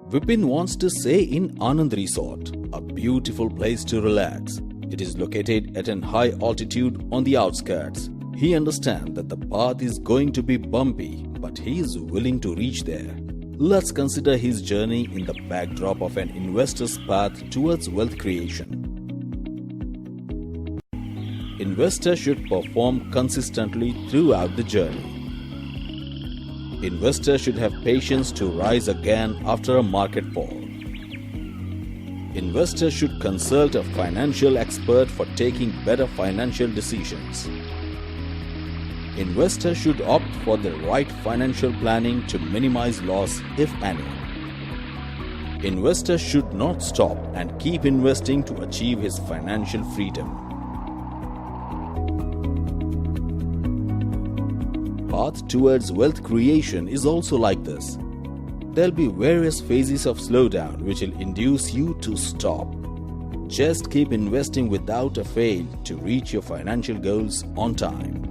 Vipin wants to stay in Anand Resort, a beautiful place to relax. It is located at an high altitude on the outskirts. He understands that the path is going to be bumpy, but he is willing to reach there. Let's consider his journey in the backdrop of an investor's path towards wealth creation. Investor should perform consistently throughout the journey. Investor should have patience to rise again after a market fall. Investor should consult a financial expert for taking better financial decisions. Investor should opt for the right financial planning to minimize loss, if any. Investor should not stop and keep investing to achieve his financial freedom. Path towards wealth creation is also like this. There'll be various phases of slowdown which will induce you to stop. Just keep investing without a fail to reach your financial goals on time.